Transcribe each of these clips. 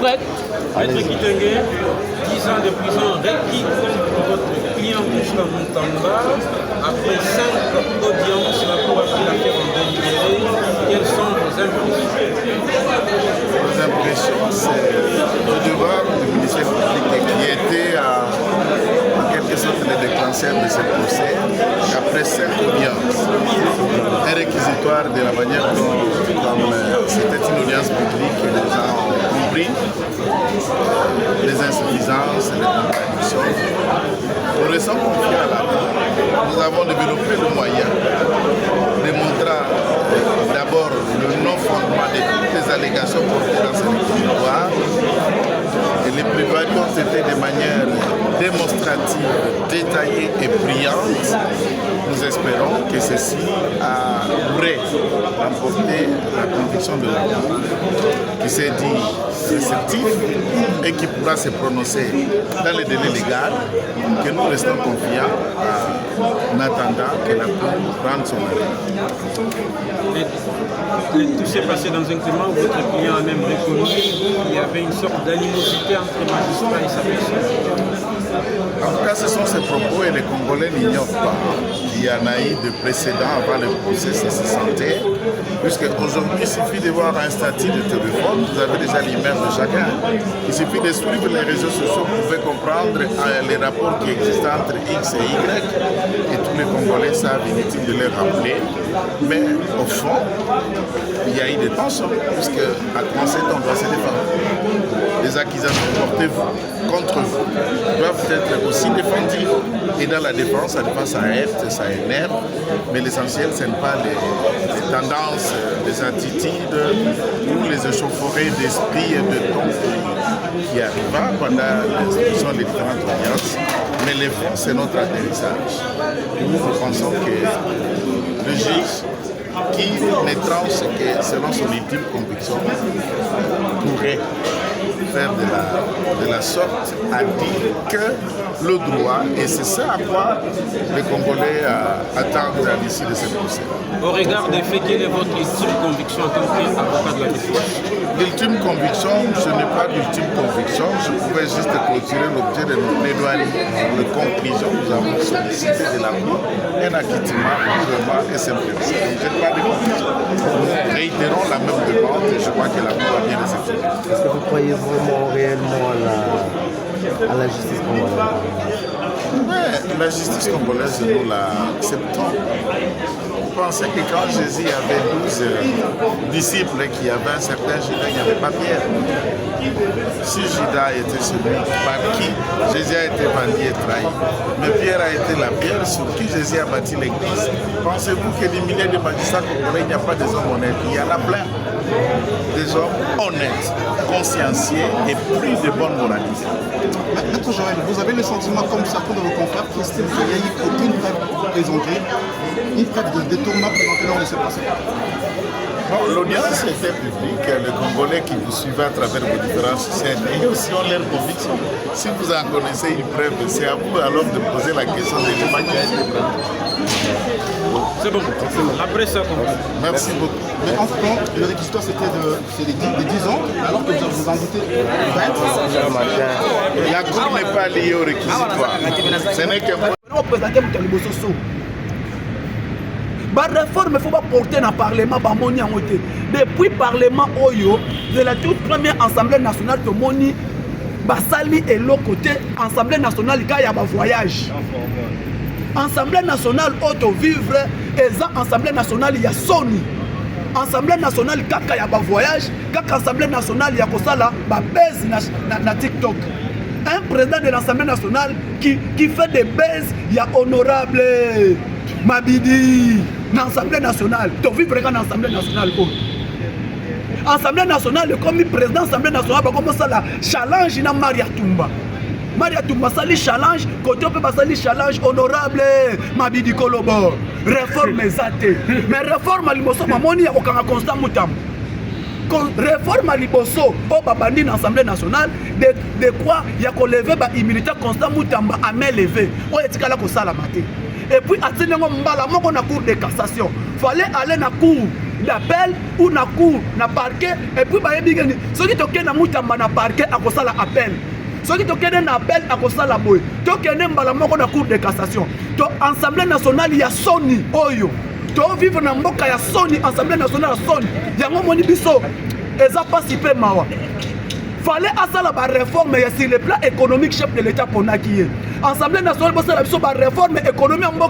Prête. Maître Kitenge, 10 ans de prison requis contre votre client Gustave Mutamba. Après 5 audiences, la Cour a pris l'affaire en délibéré. Quelles sont vos impressions? Vos impressions, c'est le devoir du ministère public qui était en quelque sorte le déclencheur de ce procès. Après 5 audiences, un réquisitoire de la manière dont c'était une audience publique et les gens ont compris les insuffisances, les contradictions. Nous restons confiants là. Nous avons développé le moyen de montrer d'abord le non-fondement de toutes les allégations portées dans ce réquisitoire. Et les plaidoiries ont été de manière démonstrative, détaillée et brillante. Nous espérons que ceci pourrait emporter la conviction de la Cour, qui s'est dit réceptif et qui pourra se prononcer dans les délais légaux, que nous restons confiants en attendant que la Cour prenne son arrêt. Tout s'est passé dans un climat où votre client a même reconnu qu'il y avait une sorte d'animosité entre le magistrat et sa personne. En tout cas, ce sont ces propos et les Congolais n'ignorent pas qu'il y en a eu de précédents avant le procès, ça se sentait, puisque aujourd'hui, il suffit de voir un statut de téléphone, vous avez déjà l'email de chacun. Il suffit de suivre les réseaux sociaux, vous pouvez comprendre les rapports qui existent entre X et Y, et tous les Congolais savent, inutile de les rappeler. Mais au fond, il y a eu des tensions, puisque à 37 on doit se défendre. Les accusations portées contre vous doivent être aussi défendues. Et dans la défense, ça heurte, ça énerve, mais l'essentiel, ce n'est pas les tendances, les attitudes ou les échauffourées d'esprit et de ton qui arrivent pendant l'instruction des différentes audiences. Mais le fond, c'est notre atterrissage. Nous pensons que juge qui ne tranche que selon son ultime conviction pourrait faire de la sorte à dire que le droit, et c'est ça à quoi les Congolais attendent à l'issue de ce procès. Au regard des faits, quelle est votre ultime conviction en tant qu'avocat de la défense? L'ultime conviction, je n'ai pas d'ultime conviction, je pouvais juste clôturer l'objet de nos plaidoiries. De conclusion, nous avons sollicité de la Cour un acquittement purement et simplement. Donc, je n'ai pas de conviction. Nous réitérons la même demande et je crois que la Cour va bien les exprimer. Est-ce que vous croyez vraiment réellement à la justice congolaise? Ouais, la justice congolaise, nous l'acceptons. Vous pensez que quand Jésus avait 12 disciples et qu'il y avait un certain Judas, il n'y avait pas Pierre. Si Judas était celui par qui Jésus a été vendu et trahi, mais Pierre a été la pierre sur qui Jésus a bâti l'église. Pensez-vous que des milliers de magistrats congolais, il n'y a pas des hommes honnêtes? Il y en a plein. Des hommes honnêtes, consciencieux et plus de bonne moralité. Maître Joël, vous avez le sentiment, comme certains de vos confrères, qui estiment qu'il n'y a eu aucune preuve présentée, une preuve de détournement présentée lors de ce procès? Bon, l'audience était publique, les Congolais qui vous suivent à travers vos différentes scènes et aussi ont leur conviction. Si vous en connaissez une preuve, c'est à vous alors de poser la question de l'élément qui a été présenté. C'est bon, la presse a compris. Merci beaucoup. Mais en tout cas, le réquisitoire c'était de 10 ans, alors que vous en doutez 20. La Cour n'est pas liée au réquisitoire. Ce n'est que la réforme, il ne faut pas porter dans le Parlement. Depuis le Parlement, de la toute première Assemblée nationale, de Moni, Basali et l'autre côté, Assemblée nationale, il y a un voyage. Assemblée nationale, auto vivre, et Assemblée nationale, il y a Sony. Assemblée nationale, il y a un voyage, Assemblée nationale, il y a un buzz na TikTok. Un président de l'Assemblée nationale qui fait des buzz, il y a honorable Mabidi. Dans l'Assemblée nationale, tu vis vraiment dans l'Assemblée nationale. L'Assemblée nationale, comme le président de l'Assemblée nationale, comme ça, la challenge dans Maria Toumba. Maria Toumba, ça le challenge, côté on peut passer le challenge honorable Mabidi Kolobo. Réforme zate. Mais réforme à l'imoso, mamoni ya okanga constant mutam. Réforme à l'imoso, au babandi dans l'Assemblée nationale, de quoi il y a qu'on lever ba immunité constant mutamba à main levée. On est là comme ça la matin. Et puis, à ce moment-là, on a la cour de cassation. Il fallait aller dans la cour d'appel ou dans la cour de parquet. Et puis, ceux qui ont dans le parquet, à cause de l'appel. Ceux qui ont un appel, à cause de la boy. Ceux qui ont la cour de cassation. L'Assemblée nationale, il y a Sony. Oyo. Tu vivre dans Mboka, il y a Sony. L'Assemblée nationale, il y a Sony. Il y a un moment où ils n'ont pas si peu mawa. Fallait à la réforme sur le plan économique chef de l'État pour naquiller. Assemblée nationale pour la réforme économique en bon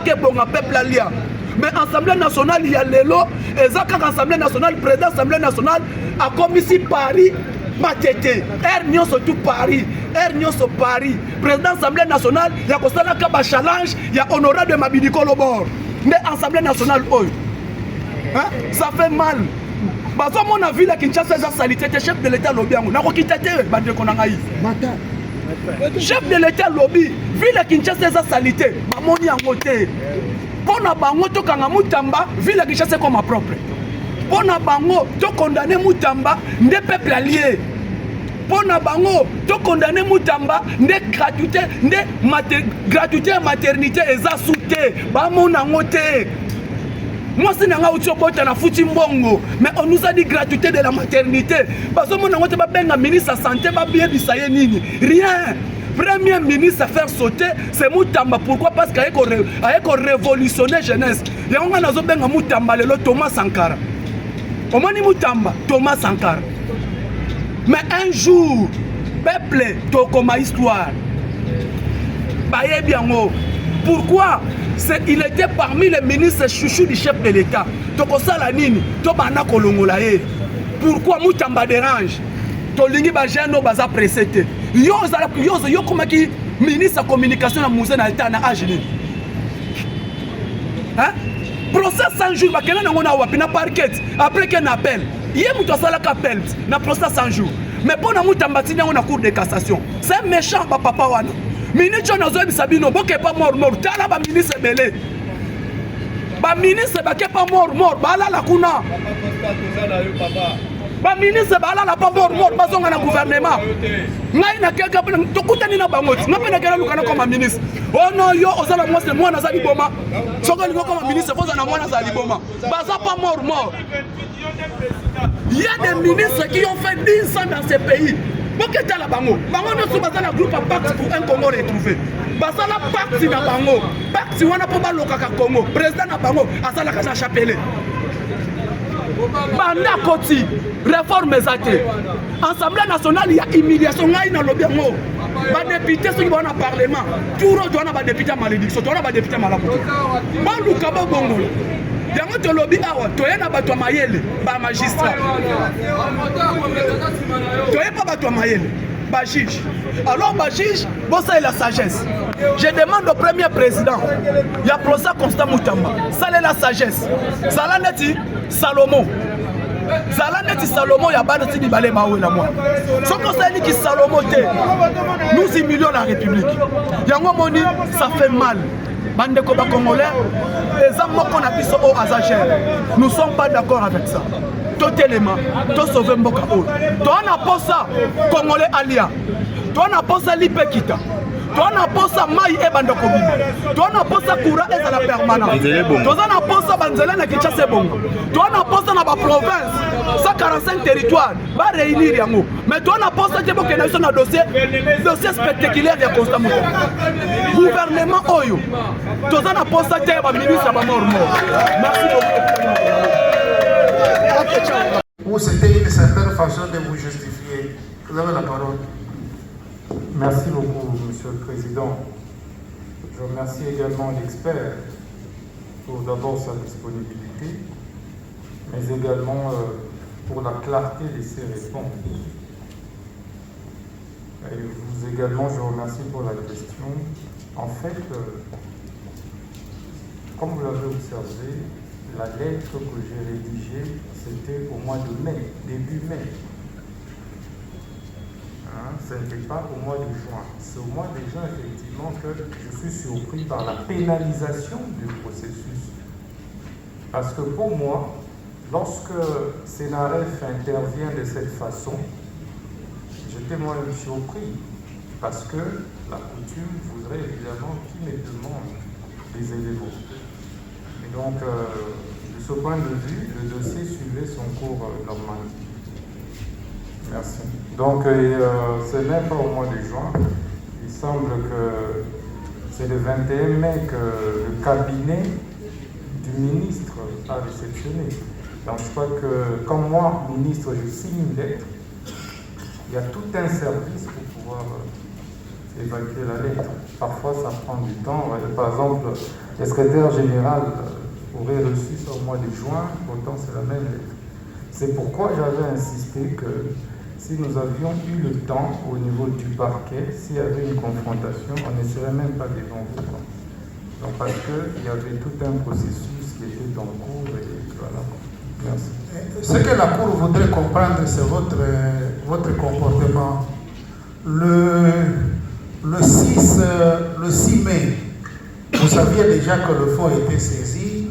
peuple allié. Mais Assemblée nationale il y a l'élo et ça quand Assemblée nationale président Assemblée nationale a commis ici Paris Matete. Ernion surtout Paris. Ernion sur Paris. Président Assemblée nationale il y a constat là que challenge il y a honorable Mabidi Kolobor. Mais Assemblée nationale hein? Ça fait mal. Parce que mon avis, la Kinshasa est salité, chef de l'État lobby. Chef de l'État lobby, vu la Kinshasa est salité, mon y a voté. Pour na bango to kanga mutamba, vu la Kinshasa comme ma propre. Pour na bango to condamner mutamba, des peuples alliés. Pour na bango to condamner mutamba, des gratuité maternité et ça souté. Ba mon angote. Moi, c'est un foutu mbongo, mais on nous a dit gratuité de la maternité. Parce que mon ministre de la Santé va bien nini. Rien. Premier ministre à faire sauter, c'est Moutamba. Pourquoi? Parce qu'il a révolutionné la jeunesse. Il y a un Moutamba, le Thomas Sankara. On m'a dit Moutamba, Thomas Sankara. Mais un jour, peuple, comme histoire. Pourquoi? Il était parmi les ministres chouchous du chef de l'État. Donc ça la nini, tobana kolongola e. Pourquoi Moutamba dérange? Tolingi ba jeno baza précédé. Yo comme qui ministre de communication na musée na état na agini. Hein? Procès 100 jours ba kena ngona wapi na parquet après qu'un appel. Yé muto sala appel na procès 100 jours. Mais pour na Moutamba tini na cour de cassation. C'est méchant ba papa wana. Ministre Nazoe Sabino, boke pas mort, tala ba ministre belé. baministre bake pa mort balala kuna baministre balala pa mort bazonga na gouvernement ngai na keka tokutani na bango nga mpe nakela lukana koma ministre ono yo ozala mwasi mwana aza liboma soki olingo koma ministre foza na mwana aza liboma baza pa mort il y a des ministres qui ont fait 10 ans dans ce pays. Pourquoi la bango nyonso baza na groupe pacte pour un Congo retrouvé. Basala pacte na bango. Pacte wana po balokaka Congo. Président na bango asalaka na chapelle. Banda koti réforme ezate. Assemblée nationale il y a humiliation ngai na lobby ngo. Ba député soki ba na parlement. Turo to na ba député malédiction, to na ba député malakoto. Ba luka ba bongo. Yango to lobby awa to yena bato mayele ba magistrat. To yena bato mayele ba juge. Alors ba juge, bon ça est la sagesse. Je demande au premier président, il y a procès Constant Moutamba. Ça est la sagesse. Zala neti Salomon. Zala neti Salomon ya bana ti balé mawe na moi. Ce qu'on sait qui Salomon té. Nous humilions la République. Yango moni ça fait mal. Bande ko ba congolais, les hommes qu'on a biso au azagère. Nous ne sommes pas d'accord avec ça. Tout élément, tout sauver mboka o. Toi na posa congolais alia. Toi na posa lipekita. Toi na posa mai e bande ko bima. Toi na posa courant et la permanence. Toi na posa banzela na Kinshasa bongo. Toi na posa na ba province 145 territoires va réunir yango. Mais toi na posa te boke na son dossier spectaculaire de Constant Moutamba. Gouvernement oyo. Toi na posa te ba ministre ba mort. Merci beaucoup. Ou c'était une certaine façon de vous justifier. Vous avez la parole. Merci beaucoup, Monsieur le Président. Je remercie également l'expert pour d'abord sa disponibilité, mais également pour la clarté de ses réponses. Et vous également, je vous remercie pour la question. En fait, comme vous l'avez observé, la lettre que j'ai rédigée, c'était au mois de mai, début mai. Ce n'était pas au mois de juin. C'est au mois de juin, effectivement, que je suis surpris par la pénalisation du processus. Parce que pour moi, lorsque Sénaref intervient de cette façon, j'étais moi-même surpris. Parce que la coutume voudrait évidemment qu'il me demande des éléments. Et donc, de ce point de vue, le dossier suivait son cours normal. Merci. Donc, ce n'est pas au mois de juin. Il semble que c'est le 21 mai que le cabinet du ministre a réceptionné. Donc, je crois que, comme moi, ministre, je signe une lettre. Il y a tout un service pour pouvoir évacuer la lettre. Parfois, ça prend du temps. Par exemple, le secrétaire général aurait reçu ça au mois de juin, pourtant c'est la même lettre. C'est pourquoi j'avais insisté que si nous avions eu le temps au niveau du parquet, s'il y avait une confrontation, on ne serait même pas devant vous. Donc parce qu'il y avait tout un processus qui était en cours et voilà. Merci. Ce que la Cour voudrait comprendre, c'est votre comportement. Le 6 mai, vous saviez déjà que le fonds était saisi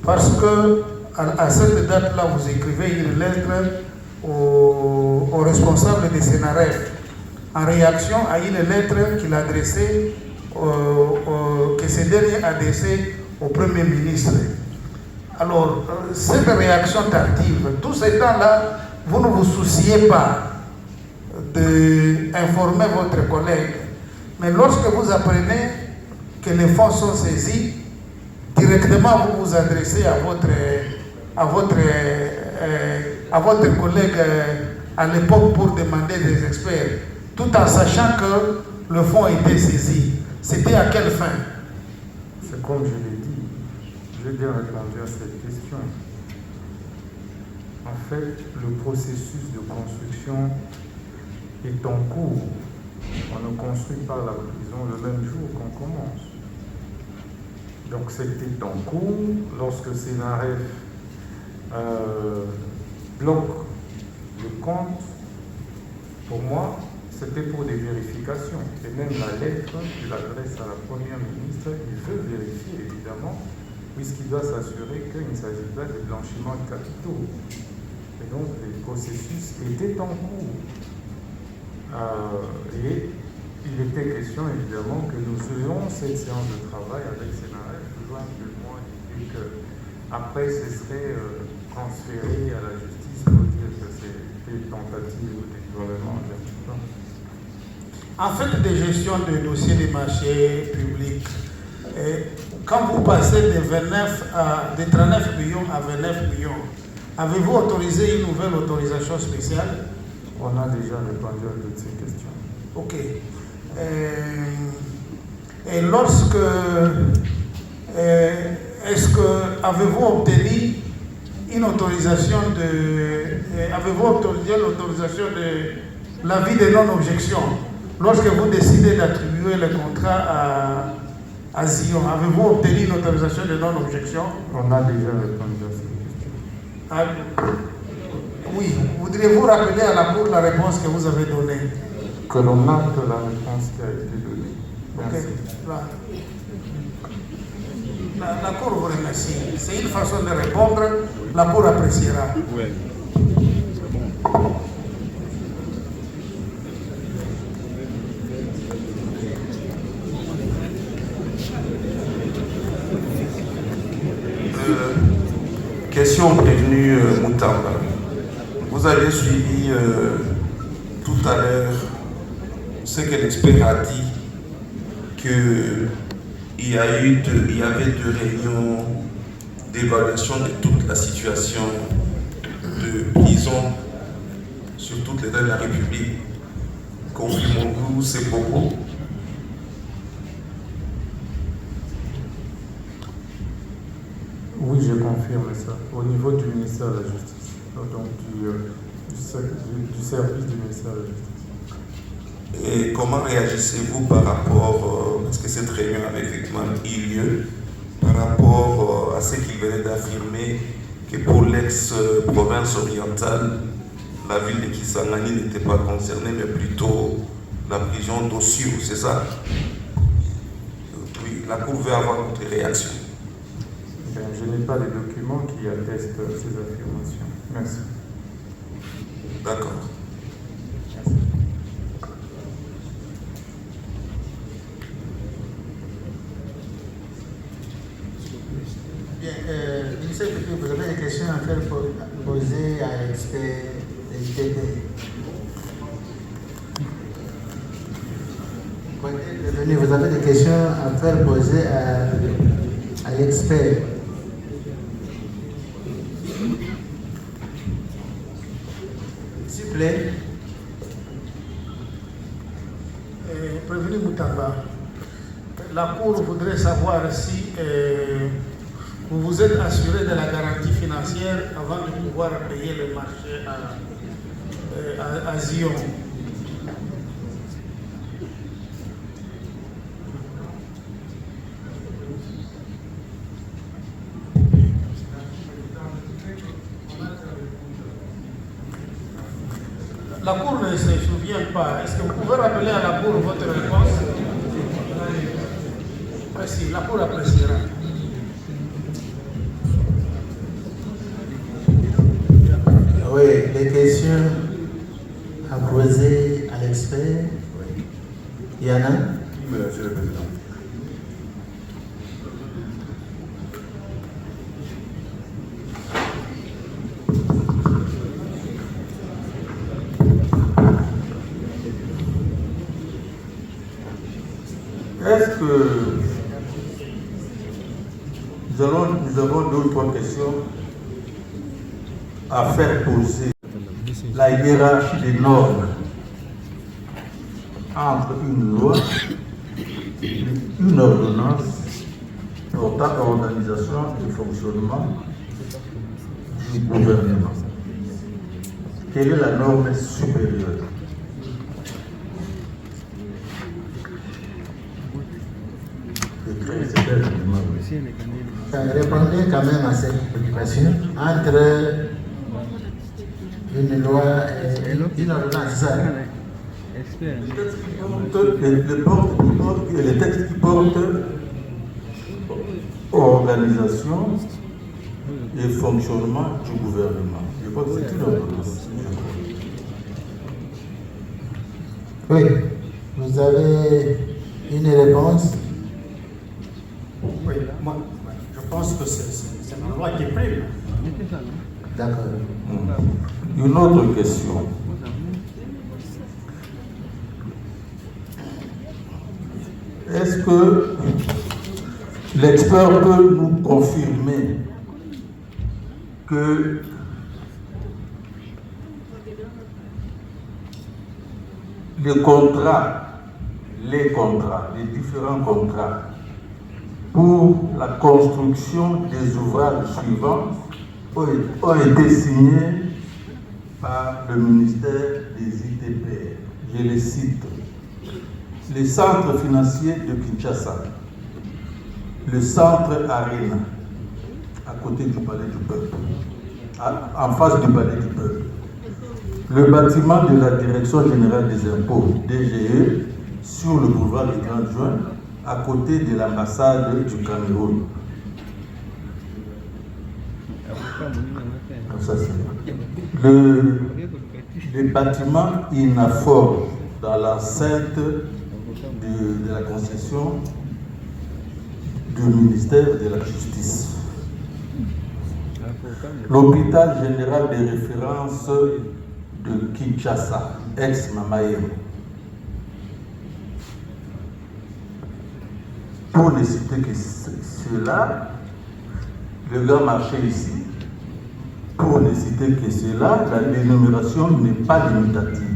parce que à cette date-là, vous écrivez une lettre au responsable des Sénaref en réaction à une lettre qu'il adressait, que ce dernier adressait au Premier ministre. Alors, cette réaction tardive, tout ce temps-là, vous ne vous souciez pas d'informer votre collègue. Mais lorsque vous apprenez que les fonds sont saisis, directement vous vous adressez à votre collègue à l'époque pour demander des experts, tout en sachant que le fonds était saisi. C'était à quelle fin? C'est comme je l'ai dit, j'ai bien répondu à cette question. En fait, le processus de construction est en cours. On ne construit pas la prison le même jour qu'on commence. Donc c'était en cours lorsque Sénaref bloque le compte. Pour moi, c'était pour des vérifications. Et même la lettre qu'il adresse à la première ministre, il veut vérifier évidemment puisqu'il doit s'assurer qu'il ne s'agit pas de blanchiment de capitaux. Et donc les processus étaient en cours. Et il était question évidemment que nous ayons cette séance de travail avec Sénaref, toujours actuellement, et qu'après ce serait transféré à la justice pour dire que c'était une tentative de détournement. En fait, de gestion de dossiers des marchés publics, quand vous passez de 39 millions à 29 millions, avez-vous autorisé une nouvelle autorisation spéciale? On a déjà répondu à toutes ces questions. Ok. Et lorsque... est-ce que avez-vous obtenu une autorisation de... avez-vous autorisé l'autorisation de l'avis de non-objection lorsque vous décidez d'attribuer le contrat à Zion? Avez-vous obtenu une autorisation de non-objection? On a déjà répondu à ces questions. Oui. Voudriez-vous rappeler à la Cour la réponse que vous avez donnée? Que l'on acte la réponse qui a été donnée. Merci. Okay. La Cour vous remercie. C'est une façon de répondre. La Cour appréciera. Oui. Question prévenue Moutamba. Vous avez suivi tout à l'heure ce que l'expert a dit, qu'il y avait deux réunions d'évaluation de toute la situation de prison sur toutes les zones de la République. Confirmons-vous ces propos? Oui, je confirme ça. Au niveau du ministère de la Justice, donc du service du ministère de la Justice. Et comment réagissez-vous par rapport, parce que cette réunion avait effectivement eu lieu, par rapport à ce qu'il venait d'affirmer que pour l'ex-province orientale, la ville de Kisangani n'était pas concernée, mais plutôt la prison d'Ossio, c'est ça? Oui, la Cour veut avoir notre réaction. Je n'ai pas les documents qui attestent ces affirmations. Merci. D'accord. Bien, ministre, vous avez des questions à faire poser à l'expert de l'ITB. Vous avez des questions à faire poser à l'expert. S'il vous plaît. Prévenu Moutamba, la Cour voudrait savoir si vous vous êtes assuré de la garantie financière avant de pouvoir payer le marché à Zion. La Cour ne se souvient pas. Est-ce que vous pouvez rappeler à la Cour votre réponse? Merci, la Cour appréciera. Oui, les questions à poser à l'expert. Oui. Il y en a? Monsieur le Président. Est-ce que nous avons deux ou trois questions à faire poser? La hiérarchie des normes entre une loi, une ordonnance portant organisation et fonctionnement du gouvernement. Quelle est la norme supérieure? Répondez quand même à cette préoccupation entre une loi et une ordonnance. Les textes qui portent organisation et fonctionnement du gouvernement. Je crois que c'est tout le. Oui, vous avez une réponse? Oui, moi, je pense que c'est la loi qui prime. D'accord. Une autre question. Est-ce que l'expert peut nous confirmer que les différents contrats pour la construction des ouvrages suivants ont été signés par le ministère des ITPR. Je les cite. Les centres financiers de Kinshasa, le centre Arena, à côté du Palais du Peuple, en face du Palais du Peuple, le bâtiment de la Direction générale des impôts, DGE, sur le boulevard du 30 juin, à côté de l'ambassade du Cameroun. Ça, le bâtiment Inafor dans l'enceinte de la concession du ministère de la Justice. L'hôpital général de référence de Kinshasa, ex-Mamaïm. Pour ne citer que cela, le grand marché ici, pour ne citer que cela, l'énumération n'est pas limitative.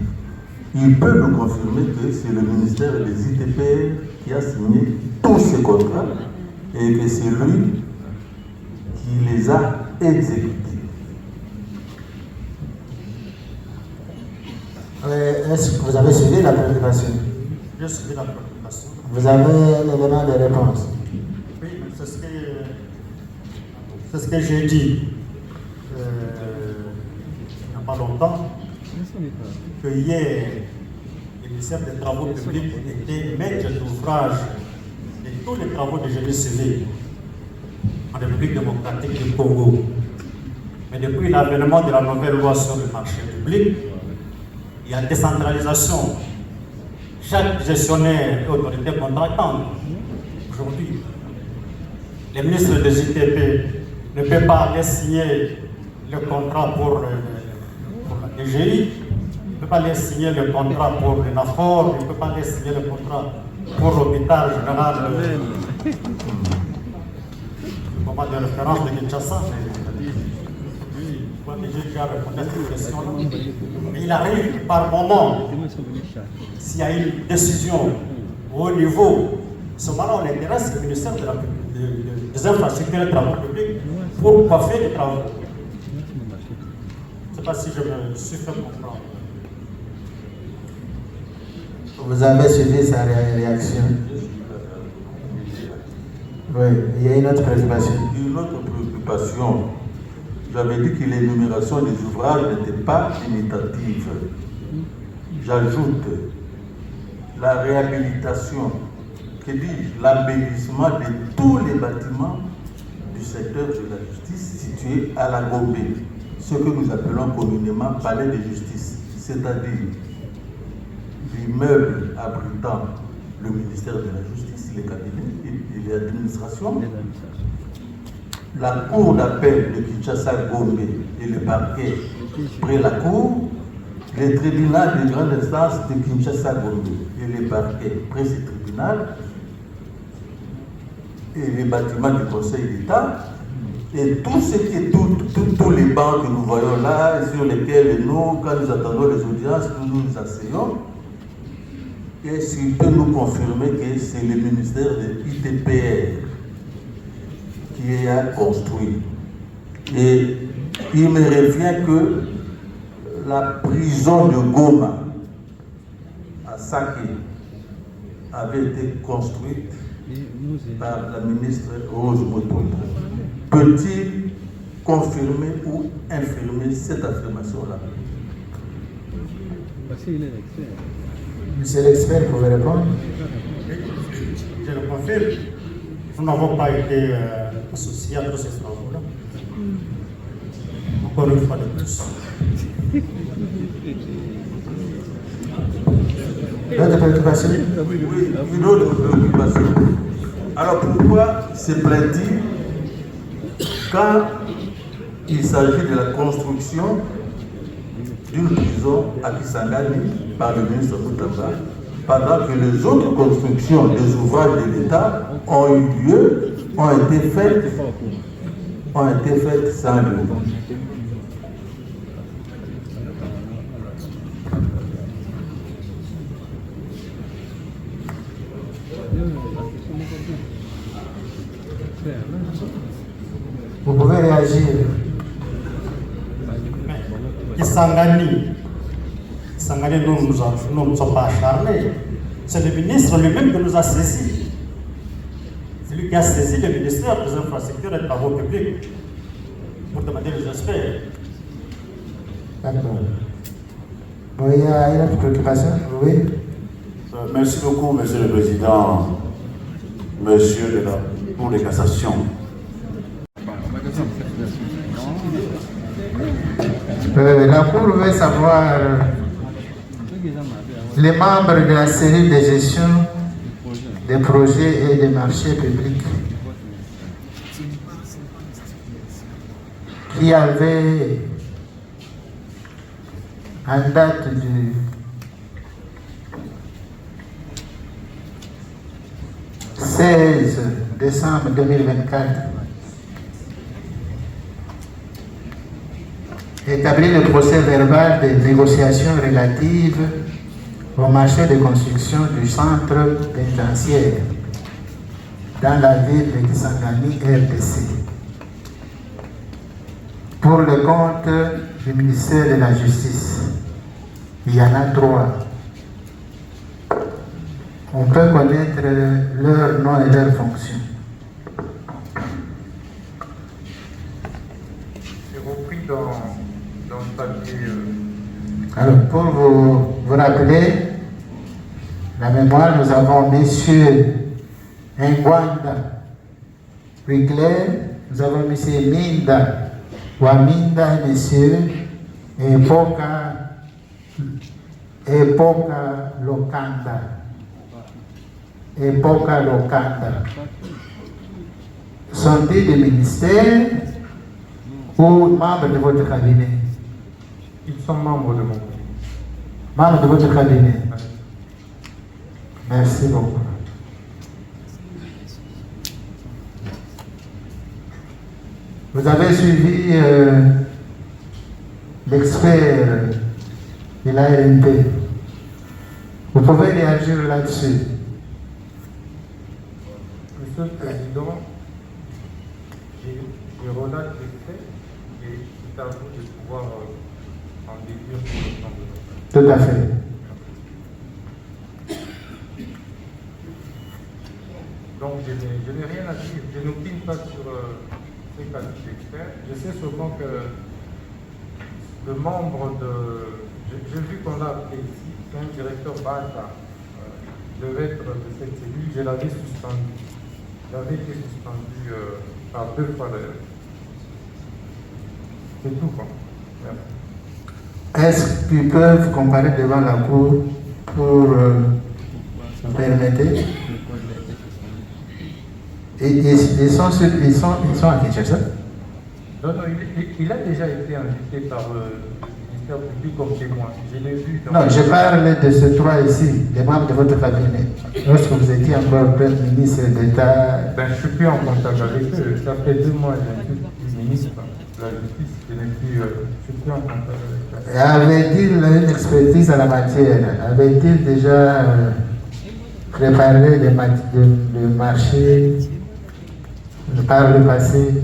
Il peut nous confirmer que c'est le ministère des ITPR qui a signé tous ces contrats et que c'est lui qui les a exécutés. Est-ce que vous avez suivi la préoccupation? J'ai suivi la préoccupation. Vous avez l'élément de réponse? Oui, c'est ce que j'ai dit il n'y a pas longtemps, que hier, le ministère des Travaux publics était maître d'ouvrage de tous les travaux de génie civil en République démocratique du Congo. Mais depuis l'avènement de la nouvelle loi sur le marché public, il y a décentralisation. Chaque gestionnaire et autorité contractante, aujourd'hui, les ministres des ITP ne peuvent pas aller signer le contrat pour la DGI, ne peut pas aller signer le contrat pour le NAFOR, ne peut pas aller signer le contrat pour l'hôpital général au moment de référence de Kinshasa. J'ai déjà répondu à cette question. Mais il arrive par moment, s'il y a une décision au niveau, ce moment on intéresse le ministère des infrastructures et des travaux publics pour coiffer les travaux. Je ne sais pas si je me suis fait comprendre. Vous avez suivi sa réaction? Oui, il y a une autre préoccupation. Une autre préoccupation. J'avais dit que l'énumération des ouvrages n'était pas limitative. J'ajoute la réhabilitation, que dis-je, l'embellissement de tous les bâtiments du secteur de la justice situés à la Gombe, ce que nous appelons communément palais de justice, c'est-à-dire l'immeuble abritant le ministère de la Justice, les cabinets et l'administration, la cour d'appel de Kinshasa-Gombe et le parquet près la cour, le tribunal de grande instance de Kinshasa-Gombe et le parquet près ce tribunal, et les bâtiments du Conseil d'État, et tout ce qui est tous les bancs que nous voyons là, et sur lesquels nous, quand nous attendons les audiences, nous nous asseyons. Et s'il peut nous confirmer que c'est le ministère de l'ITPR qui a construit. Et il me revient que la prison de Goma à Saké avait été construite par la ministre Rose Motondo. Peut-il confirmer ou infirmer cette affirmation-là? Monsieur l'expert, vous pouvez répondre? Je le confirme. Nous n'avons pas été associés à tous ces travaux-là. Encore une fois de plus. D'autres préoccupations? Oui, une autre préoccupation. Alors pourquoi se plaint-il quand il s'agit de la construction d'une prison à Kisangani par le ministre Moutamba, pendant que les autres constructions des ouvrages de l'État ont eu lieu, ont été faites sans lui? Vous pouvez réagir. Kisangani, nous ne sommes pas acharnés. C'est le ministre lui-même qui nous a saisis. C'est lui qui a saisi le ministère des Infrastructures et des Travaux publics pour demander les experts. D'accord. Bon, il y a une autre préoccupation? Oui. Merci beaucoup, Monsieur le Président, Monsieur de la Cour de cassation. La Cour veut savoir les membres de la cellule de gestion des projets et des marchés publics qui avaient, en date du 16 décembre 2024, établi le procès verbal des négociations relatives au marché de construction du centre pénitentiaire dans la ville de Kisangani, RDC, pour le compte du ministère de la Justice. Il y en a 3. On peut connaître leur nom et leur fonction. C'est repris dans le papier. Alors, pour vous rappeler la mémoire, nous avons M. Ngwanda Wigler, nous avons M. Minda Waminda et M. Epoka Lokanda. Sont-ils des ministères ou membres de votre cabinet? Ils sont membres de mon cabinet. Membres de votre cabinet. Merci beaucoup. Vous avez suivi l'expert de l'ARNP. Vous pouvez réagir là-dessus. Monsieur le Président, je relate les faits et c'est à vous de pouvoir en déduire sur le plan de l'autre. Tout à fait. Donc je n'ai rien à dire, je n'opine pas sur ces qualités d'expert. Je sais seulement que le membre de... J'ai vu qu'on l'a appelé ici, c'est un directeur Bata, devait être de cette cellule, je l'avais suspendu. J'avais été suspendu par 2 fois d'ailleurs. C'est tout, quoi. Merci. Est-ce qu'ils peuvent comparaître devant la Cour pour vous permettre? Ils sont à Kinshasa? Non, il a déjà été invité par le ministère public comme témoin. Je l'ai vu. Non, je parle de ces 3 ici, des membres de votre cabinet. Lorsque vous étiez encore ministre d'État. Ben, je ne suis plus en contact avec eux. Ça fait 2 mois que je suis ministre de la Justice. Je ne suis plus en contact avec eux. Avait-il une expertise en la matière? Avait-il déjà préparé des marchés par le passé?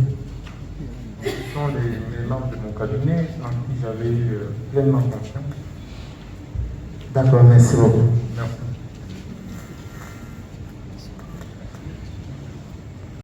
Ce sont les membres de mon cabinet en qui j'avais eu pleinement confiance. D'accord, merci beaucoup. Merci.